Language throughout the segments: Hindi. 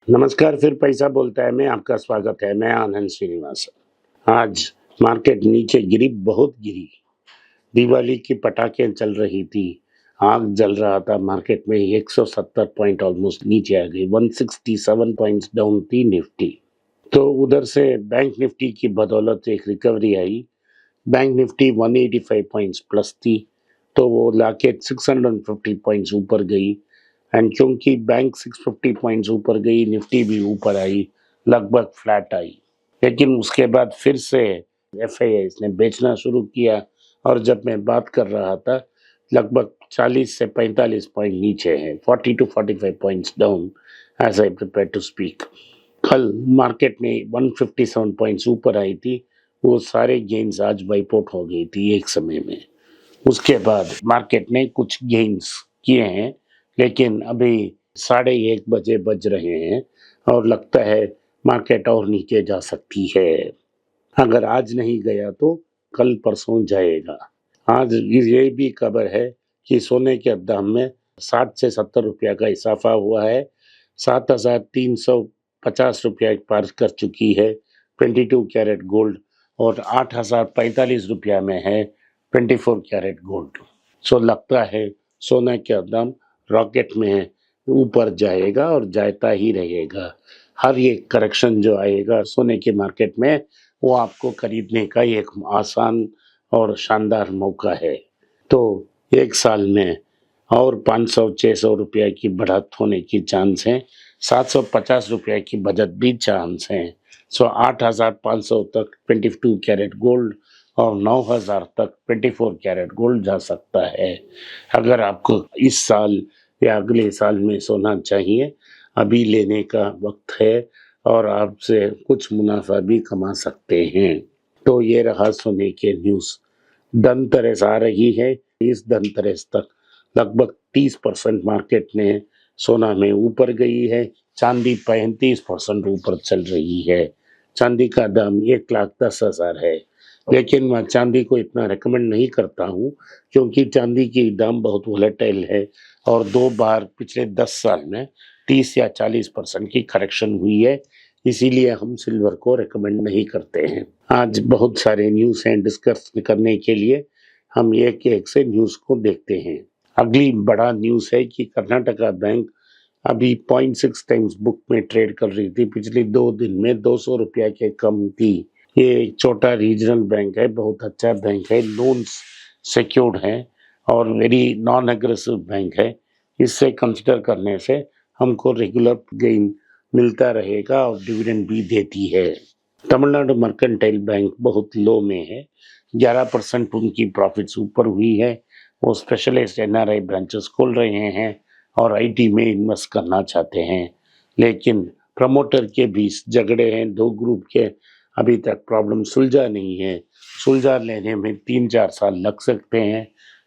नमस्कार, फिर पैसा बोलता है में आपका स्वागत है। मैं आनंद श्रीनिवास। आज मार्केट नीचे गिरी, बहुत गिरी। दिवाली की पटाखे चल रही थी, आग जल रहा था मार्केट में। 170 पॉइंट ऑलमोस्ट नीचे आ गई। 167 पॉइंट्स डाउन थी निफ्टी। तो उधर से बैंक निफ्टी की बदौलत एक रिकवरी आई। बैंक निफ्टी 185 पॉइंट्स प्लस थी, तो वो लाके 650 पॉइंट्स ऊपर गई। एंड क्योंकि बैंक 650 पॉइंट्स ऊपर गई, निफ्टी भी ऊपर आई, लगभग फ्लैट आई। लेकिन उसके बाद फिर से एफआईआई ने बेचना शुरू किया, और जब मैं बात कर रहा था, लगभग 40 से 45 पॉइंट नीचे है, 40 to 45 points down as I prepare to speak. कल मार्केट में 157 पॉइंट्स ऊपर आई थी। वो सारे गेन्स आज वाइप आउट हो गई थी एक समय में। उसके बाद मार्केट ने कुछ गेन्स किए हैं, लेकिन अभी 1:30 बजे बज रहे हैं और लगता है मार्केट और नीचे जा सकती है। अगर आज नहीं गया तो कल परसों जाएगा। आज ये भी खबर है कि सोने के दाम में 60 से 70 रुपया का इजाफा हुआ है। 7,350 रुपया पार कर चुकी है 22 कैरेट गोल्ड, और 8,045 रुपया में है 24 कैरेट गोल्ड। सो लगता है सोना का दाम रॉकेट में ऊपर जाएगा और जाता ही रहेगा। हर एक करेक्शन जो आएगा सोने के मार्केट में, वो आपको खरीदने का एक आसान और शानदार मौका है। तो एक साल में और 500-600 रुपया की बढ़त होने की चांस है। 750 रुपया की बचत भी चांस है। सो 8,500 तक 22 कैरेट गोल्ड और 9,000 तक 24 कैरेट गोल्ड जा सकता है। अगर आपको इस साल या अगले साल में सोना चाहिए, अभी लेने का वक्त है, और आपसे कुछ मुनाफा भी कमा सकते हैं। तो ये रहा सोने के न्यूज़। धनतेरस आ रही है। इस धनतेरस तक लगभग 30% मार्केट ने सोना में ऊपर गई है। चांदी 35% ऊपर चल रही है। चांदी का दाम 1,10,000 है, लेकिन मैं चांदी को इतना रिकमेंड नहीं करता हूँ, क्योंकि चांदी की दाम बहुत वोलेटाइल है, और 2 बार पिछले 10 साल में 30 या 40% की करेक्शन हुई है। इसीलिए हम सिल्वर को रिकमेंड नहीं करते हैं। आज बहुत सारे न्यूज़ हैं डिस्कस करने के लिए। हम एक एक से न्यूज़ को देखते हैं। अगली बड़ा न्यूज़ है कि कर्नाटका बैंक अभी 0.6 टाइम्स बुक में ट्रेड कर रही थी। पिछले 2 दिन में 200 रुपया के कम थी। ये एक छोटा रीजनल बैंक है, बहुत अच्छा बैंक है, लोन्स सिक्योर्ड है, और वेरी नॉन एग्रेसिव बैंक है। इससे कंसिडर करने से हमको रेगुलर गेन मिलता रहेगा, और डिविडेंड भी देती है। तमिलनाडु मर्केंटाइल बैंक बहुत लो में है। 11% उनकी प्रॉफिट्स ऊपर हुई है। वो स्पेशलिस्ट एनआरआई ब्रांचेस खोल रहे हैं और आईटी में इन्वेस्ट करना चाहते हैं। लेकिन प्रमोटर के बीच झगड़े हैं, दो ग्रुप के। अभी तक प्रॉब्लम सुलझा नहीं है। सुलझा लेने में 3-4 साल लग सकते हैं।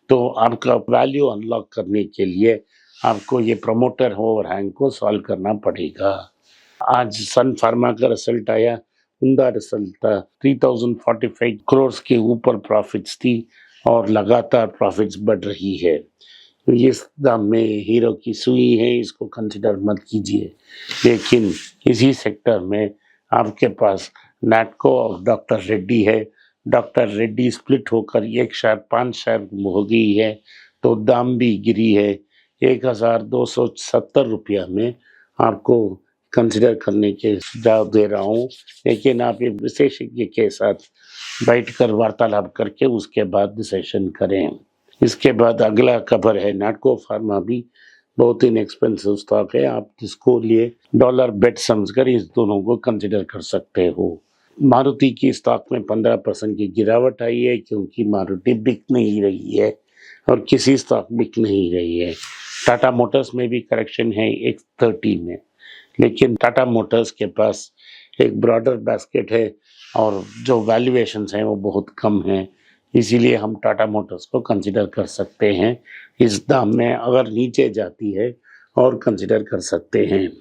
तो आपका वैल्यू अनलॉक करने के लिए आपको ये प्रमोटर ओवरहैंग को सॉल्व करना पड़ेगा। आज सन फार्मा का रिजल्ट आया, उमदा रिजल्ट था। 3045 करोड़ के ऊपर प्रॉफिट्स थी, और लगातार प्रॉफिट्स बढ़ रही है। तो इस दाम में हीरो की सुई है, इसको कंसिडर मत कीजिए। लेकिन इसी सेक्टर में आपके पास नैटको और डॉक्टर रेड्डी है। डॉक्टर रेड्डी स्प्लिट होकर 1 शेयर 5 शेयर हो गई है, तो दाम भी गिरी है। 1,270 रुपया में आपको कंसिडर करने के सुझाव दे रहा हूँ। लेकिन आप एक विशेषज्ञ के साथ बैठकर वार्तालाप करके उसके बाद डिसीजन करें। इसके बाद अगला खबर है, नाटको फार्मा भी बहुत इनएक्सपेंसिव स्टॉक है। आप इसको लिए डॉलर बेट समझकर इस दोनों को कंसिडर कर सकते हो। मारुति की स्टॉक में 15% की गिरावट आई है, क्योंकि मारुति बिक नहीं रही है, और किसी स्टॉक बिक नहीं रही है। टाटा मोटर्स में भी करेक्शन है 130 में, लेकिन टाटा मोटर्स के पास एक ब्रॉडर बास्केट है, और जो वैल्यूएशंस हैं वो बहुत कम हैं। इसीलिए हम टाटा मोटर्स को कंसिडर कर सकते हैं। इस दाम में अगर नीचे जाती है और कंसिडर कर सकते हैं।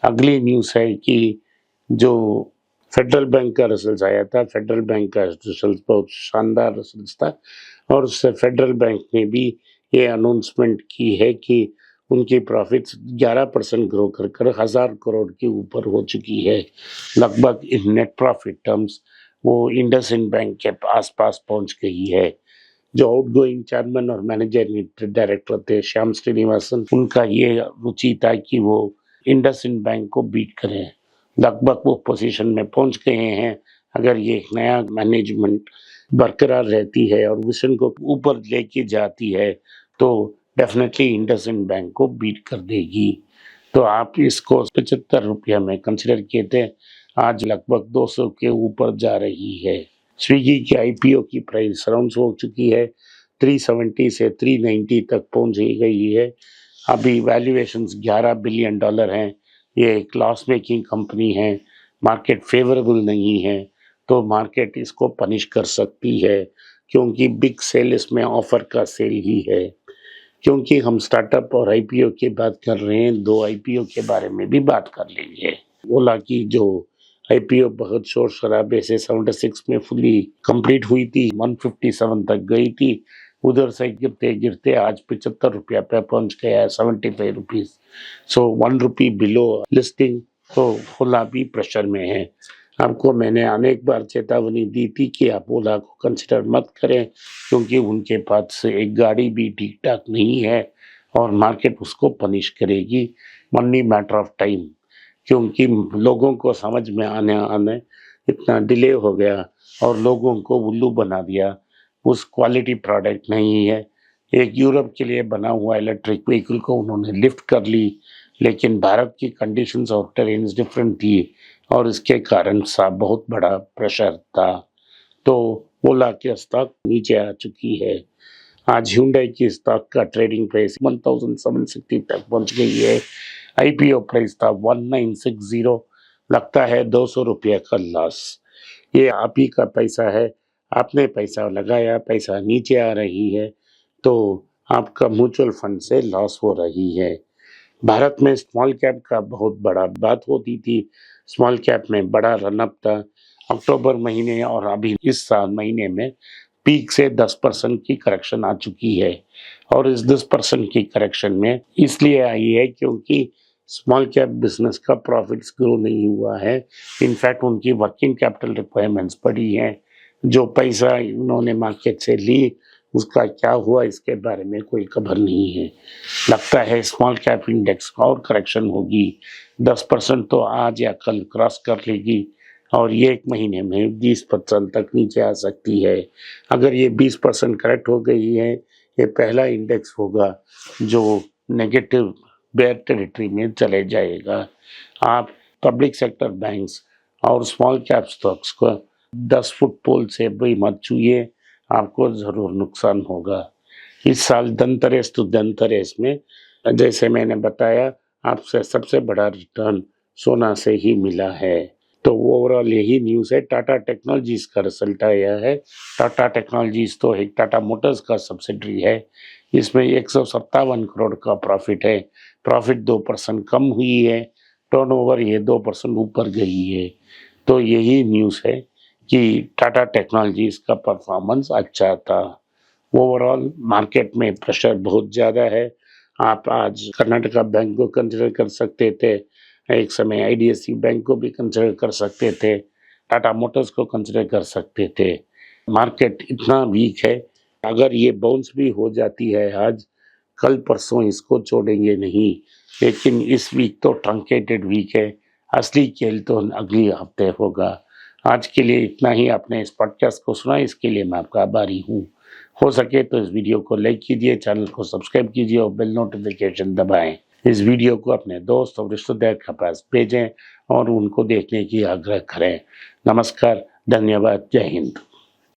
अगली न्यूज़ है कि जो फेडरल बैंक का रिजल्ट आया था, फेडरल बैंक का रिजल्ट बहुत शानदार रिजल्ट था, और उससे फेडरल बैंक ने भी ये अनाउंसमेंट की है कि उनकी प्रॉफिट्स 11% ग्रो कर कर 1000 करोड़ के ऊपर हो चुकी है। लगभग इन नेट प्रॉफिट टर्म्स वो इंडसइंड बैंक के आसपास पहुंच गई है। जो आउटगोइंग चेयरमैन और मैनेजिंग डायरेक्टर थे श्याम श्रीनिवासन, उनका ये रुचि था कि वो इंडसइंड बैंक को बीट करें। लगभग वो पोजीशन में पहुंच गए हैं। अगर ये एक नया मैनेजमेंट बरकरार रहती है और विजन को ऊपर लेके जाती है तो डेफिनेटली इंडसइंड बैंक को बीट कर देगी। तो आप इसको 75 रुपया में कंसिडर किए थे, आज लगभग 200 के ऊपर जा रही है। स्विगी की आईपीओ की प्राइस अराउंड हो चुकी है 370 से 390 तक पहुंच गई है। अभी वैल्यूएशंस $11 बिलियन हैं। ये एक लॉस मेकिंग कंपनी है, मार्केट फेवरेबल नहीं है, तो मार्केट इसको पनिश कर सकती है क्योंकि बिग सेल इसमें ऑफर का सेल ही है। क्योंकि हम स्टार्टअप और आईपीओ की बात कर रहे हैं, 2 आईपीओ के बारे में भी बात कर लेंगे। ओला की जो आईपीओ बहुत शोर शराबे से 76 में फुली कंप्लीट हुई थी, 157 तक गई थी, उधर से गिरते गिरते आज 75 रुपया पे पहुंच गया है, 75 रुपीज। सो 1 रुपी बिलो लिस्टिंग, तो ओला भी प्रेशर में है। आपको मैंने अनेक बार चेतावनी दी थी कि आप ओला को कंसिडर मत करें क्योंकि उनके पास से एक गाड़ी भी ठीक ठाक नहीं है और मार्केट उसको पनिश करेगी। ओनली मैटर ऑफ टाइम, क्योंकि लोगों को समझ में आने इतना डिले हो गया और लोगों को उल्लू बना दिया। उस क्वालिटी प्रोडक्ट नहीं है। एक यूरोप के लिए बना हुआ इलेक्ट्रिक व्हीकल को उन्होंने लिफ्ट कर ली, लेकिन भारत की कंडीशंस और टेरेन्स डिफरेंट थी और इसके कारण सा बहुत बड़ा प्रेशर था। तो ओला की स्टॉक नीचे आ चुकी है। आज Hyundai की स्टॉक का ट्रेडिंग प्राइस 1760 तक पहुंच गई है। आईपीओ प्राइस था 1960, लगता है 200 रुपये का लॉस। ये आप ही का पैसा है, आपने पैसा लगाया, पैसा नीचे आ रही है तो आपका म्यूचुअल फंड से लॉस हो रही है। भारत में स्मॉल कैप का बहुत बड़ा बात होती थी, स्मॉल कैप में बड़ा रनअप था अक्टूबर महीने और अभी इस साल महीने में पीक से 10% की करेक्शन आ चुकी है। और इस 10% की करेक्शन में इसलिए आई है क्योंकि स्मॉल कैप बिजनेस का प्रॉफिट्स ग्रो नहीं हुआ है। इनफैक्ट उनकी वर्किंग कैपिटल रिक्वायरमेंट्स बढ़ी हैं। जो पैसा उन्होंने मार्केट से ली उसका क्या हुआ इसके बारे में कोई खबर नहीं है। लगता है स्मॉल कैप इंडेक्स और करेक्शन होगी, 10% तो आज या कल क्रॉस कर लेगी और ये एक महीने में 20% तक नीचे आ सकती है। अगर ये 20% करेक्ट हो गई है, ये पहला इंडेक्स होगा जो नेगेटिव बेयर टेरिटरी में चले जाएगा। आप पब्लिक सेक्टर बैंक्स और स्मॉल कैप स्टॉक्स को 10 फुट पोल से भी मत छूइए, आपको ज़रूर नुकसान होगा। इस साल धनतेरस टू धनतेरस में जैसे मैंने बताया आपसे सबसे बड़ा रिटर्न सोना से ही मिला है। तो ओवरऑल यही न्यूज़ है। टाटा टेक्नोलॉजीज का रिजल्ट आया है। टाटा टेक्नोलॉजीज तो एक टाटा मोटर्स का सब्सिडरी है। इसमें 157 करोड़ का प्रॉफिट है। प्रॉफिट 2% कम हुई है, टर्नओवर ये 2% ऊपर गई है। तो यही न्यूज़ है कि टाटा टेक्नोलॉजीज का परफॉर्मेंस अच्छा था। ओवरऑल मार्केट में प्रेशर बहुत ज़्यादा है। आप आज कर्नाटका बैंक को कंसिडर कर सकते थे, एक समय आईडीएफसी बैंक को भी कंसिडर कर सकते थे, टाटा मोटर्स को कंसिडर कर सकते थे। मार्केट इतना वीक है, अगर ये बाउंस भी हो जाती है आज, कल परसों इसको छोड़ेंगे नहीं, लेकिन इस वीक तो ट्रंकेटेड वीक है। असली खेल तो अगले हफ्ते होगा। आज के लिए इतना ही। आपने इस पॉडकास्ट को सुना, इसके लिए मैं आपका आभारी हूँ। हो सके तो इस वीडियो को लाइक कीजिए, चैनल को सब्सक्राइब कीजिए और बेल नोटिफिकेशन दबाएं। इस वीडियो को अपने दोस्त और रिश्तेदार के पास भेजें और उनको देखने की आग्रह करें। नमस्कार, धन्यवाद, जय हिंद।